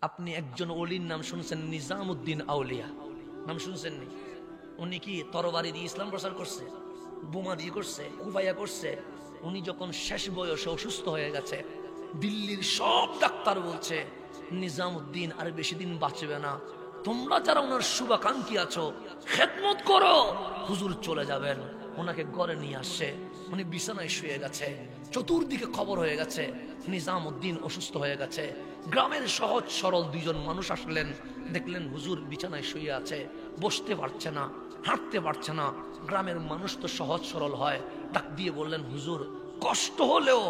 আপনি একজন ওলির নাম শুনছেন, নিজামউদ্দিন আউলিয়া নাম শুনছেন নি? উনি কি তরবারি দিয়ে ইসলাম প্রচার করছে, বোমা দিয়ে করছে, কুফাইয়া করছে? উনি যখন শেষ বয়সে অসুস্থ হয়ে গেছে, দিল্লির সব ডাক্তার বলছে নিজামউদ্দিন আর বেশি দিন বাঁচবে না, তোমরা যারা ওনার শুভাকাঙ্ক্ষী আছো খেদমত করো, হুজুর চলে যাবেন। ওনাকে ঘরে নিয়ে আসছে, উনি বিছানায় শুয়ে গেছে, চতুর্দিকে খবর হয়ে গেছে নিজামউদ্দিন অসুস্থ হয়ে গেছে। গ্রামের সহজ সরল দুইজন মানুষ আসলেন, দেখলেন হুজুর বিছানায় শুয়ে আছে, বসতে পারছে না, হাঁটতে পারছে না। গ্রামের মানুষ তো সহজ সরল হয়, ডাক দিয়ে বললেন হুজুর কষ্ট হলেও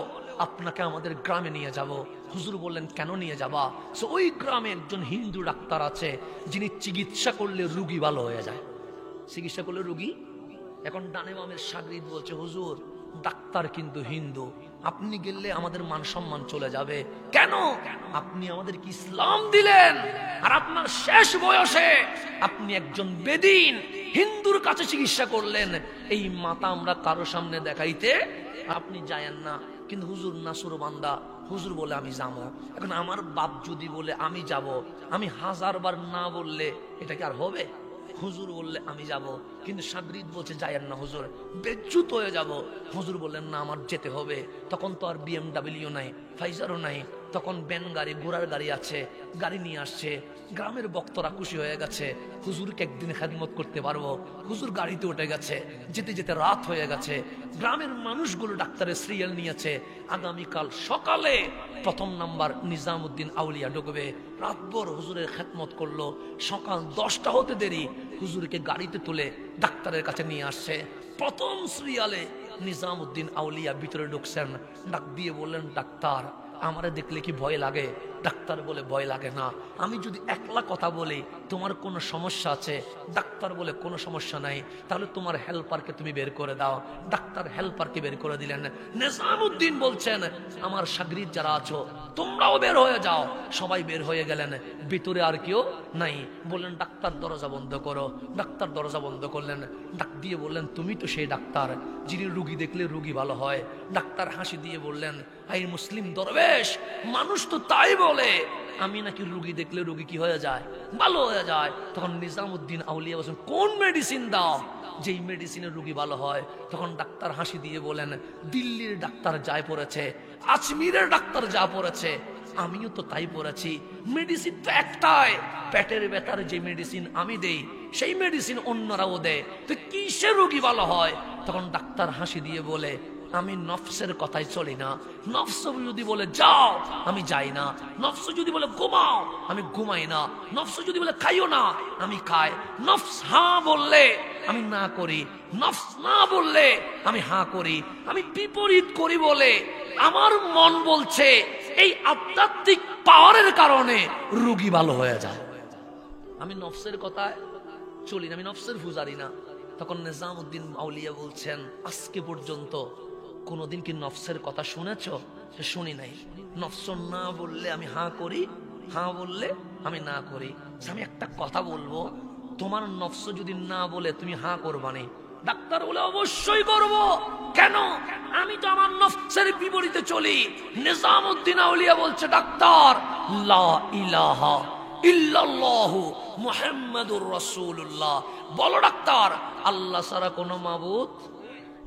আপনাকে আমাদের গ্রামে নিয়ে যাব। হুজুর বললেন কেন নিয়ে যাবা? ওই গ্রামে একজন হিন্দু ডাক্তার আছে যিনি চিকিৎসা করলে রোগী ভালো হয়ে যায়, চিকিৎসা করলে রোগী। এখন ডানে বামের সাগরিদ বলছে হুজুর ডাক্তার কিন্তু হিন্দু, আপনি গেলে আমাদের মান সম্মান চলে যাবে। কেন? আপনি আমাদেরকে ইসলাম দিলেন, আর আপনার শেষ বয়সে আপনি একজন বেদিন হিন্দুর কাছে চিকিৎসা করলেন। এই মাথা আমরা কারো সামনে দেখাইতে আপনি যায়েন না। কিন্তু হুজুর নাসুর বান্দা, হুজুর বলে আমি যাবো। এখন আমার বাপ যদি বলে আমি যাব, আমি 1000 বার না বললে এটা কি আর হবে? হুজুর বললে আমি যাব, কিন্তু সাগরিদ বলছে যায়েন না হুজুর, বেজ্জুত হয়ে যাব। হুজুর বললেন না আমার যেতে হবে। তখন তো আর BMW নাই, ফাইজারও নাই, তখন ব্যান গাড়ি ঘোড়ার গাড়ি আছে, গাড়ি নিয়ে আসছে। গ্রামের বক্তরা খুশি হয়ে গেছে, হুজুরকে একদিন খেদমত করতে পারবো। হুজুর গাড়িতে উঠে গেছে, যেতে যেতে রাত হয়ে গেছে। গ্রামের মানুষগুলো ডাক্তারের সিরিয়াল নিয়েছে, আগামীকাল সকালে প্রথম নাম্বার নিজামউদ্দিন আউলিয়া ঢুকবে। রাতভর হুজুরের খেদমত করলো, সকাল 10টা হতে দেরি হুজুরকে গাড়িতে তুলে ডাক্তারের কাছে নিয়ে আসছে। প্রথম সিরিয়ালে নিজামউদ্দিন আউলিয়া ভিতরে ঢুকছেন, ডাক দিয়ে বললেন ডাক্তার আমারে দেখলে কি ভয় লাগে? ডাক্তার বলে ভয় লাগে না। আমি যদি একলা কথা বলি তোমার কোনো সমস্যা আছে? ডাক্তার বলে কোনো সমস্যা নাই, তাহলে তোমার হেল্পারকে তুমি বের করে দাও। ডাক্তার হেল্পারকে বের করে দিলেন। নিজামউদ্দিন বলছেন আমার সাগরিদ যারা আছো তোমরাও বের হয়ে যাও। সবাই বের হয়ে গেলেন, ভিতরে আর কেউ নাই। বললেন ডাক্তার দরজা বন্ধ করো। ডাক্তার দরজা বন্ধ করলেন, ডাক দিয়ে বললেন তুমি তো সেই ডাক্তার যিনি রুগী দেখলে রুগী ভালো হয়। ডাক্তার হাসি দিয়ে বললেন এই মুসলিম দরবেশ, মানুষ তো তাই বলে, আমি নাকি রুগী দেখলে রুগী কি হয়ে যায়? ভালো হয়ে যায়। তখন নিজামউদ্দিন আউলিয়া বলেন কোন মেডিসিন দাও যেই মেডিসিনে রুগী ভালো হয়? তখন ডাক্তার হাসি দিয়ে বলেন দিল্লির ডাক্তার যায় পড়েছে, আজমিরের ডাক্তার যা পড়েছে আমিও তো তাই পড়েছি। মেডিসিন তো একটাই, পেটের ব্যথার যে মেডিসিন আমি দেই সেই মেডিসিন অন্যরাও দেয়, তো কিসে রোগী ভালো হয়? তখন ডাক্তার হাসি দিয়ে বলে আমি নফসের কথাই চলি না। নফস যদি বলে যাও আমি যাই না, নফস যদি বলে ঘুমাও আমি ঘুমাই না, নফস যদি বলে খাইও না আমি খাই। নফস হ্যাঁ বললে আমি না করি, নফস না বললে আমি হ্যাঁ করি। আমি বিপরীত করি বলে আমার মন বলছে এই আধ্যাত্মিক পাওয়ারের কারণে রোগী ভালো হয়ে যায়। আমি নফসের কথায় চলি না, আমি নফসের পূজারি না। তখন নিজামউদ্দিন আউলিয়া বলছেন আজকে পর্যন্ত কোনোদিন কি নফসের কথা শুনেছ? শুনি নাই। নফস না বললে আমি হাঁ করি, হাঁ বললে আমি না করি। আমি একটা কথা বলবো, তোমার নফস যদি না বলে তুমি হাঁ করবানি? ডাক্তার বলে অবশ্যই করব। কেন? আমি তো আমার নফসের বিপরীতে চলি। নিজামউদ্দিন আউলিয়া বলছে ডাক্তার লা ইলাহা ইল্লাল্লাহু মুহাম্মাদুর রাসূলুল্লাহ, বলো ডাক্তার আল্লাহ ছাড়া কোনো মাবুদ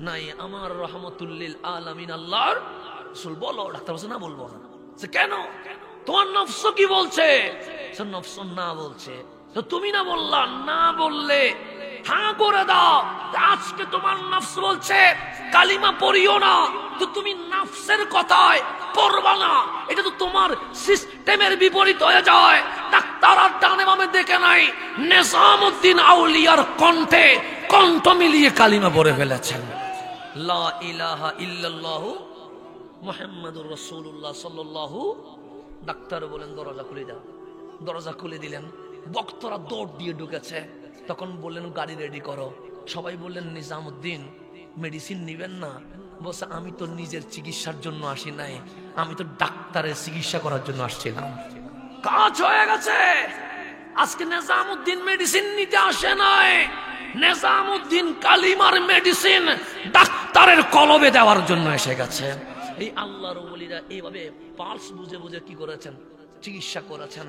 নাই, আমার রহমতুল্লিল আলামিন আল্লাহর রাসূল। বলো। ডাক্তার বলছে না বলবো না। কেন? তোমার নফস কি বলছে? নফস না বলছে, তো তুমি না বললা, না বললে হ্যাঁ করে দাও। আজকে তোমার নফস বলছে কালিমা পড়িও না, তো তুমি নফসের কথায় পড়বা না, এটা তো তোমার সিস্টেমের বিপরীত হয়ে যায়। ডাক্তার আর ডানে বামে দেখে নাই, নিজামউদ্দিন আউলিয়ার কণ্ঠে কণ্ঠ মিলিয়ে কালিমা পড়ে ফেলেছেন লা ইলাহা ইল্লাল্লাহু মুহাম্মাদুর রাসূলুল্লাহ সাল্লাল্লাহু। ডাক্তার বলেন দরজা খুলে দাও। দরজা খুলে দিলেন, বক্তরা দৌড় দিয়ে ঢুকেছে। তখন বললেন গাড়ি রেডি করো। সবাই বললেন নিজামউদ্দিন মেডিসিন নিবেন না? বলছে আমি তো নিজের চিকিৎসার জন্য আসি নাই, আমি তো ডাক্তারের চিকিৎসা করার জন্য আসছিলাম। কাজ হয়ে গেছে। আজকে নিজামউদ্দিন মেডিসিন নিতে আসে নাই, নিজামউদ্দিন কালিমার মেডিসিন ডাক্তারের কলবে দেওয়ার জন্য এসে গেছে। এই আল্লাহর ওলিরা এইভাবে পালস বুঝে বুঝে কি করেছেন? চিকিৎসা করেছেন।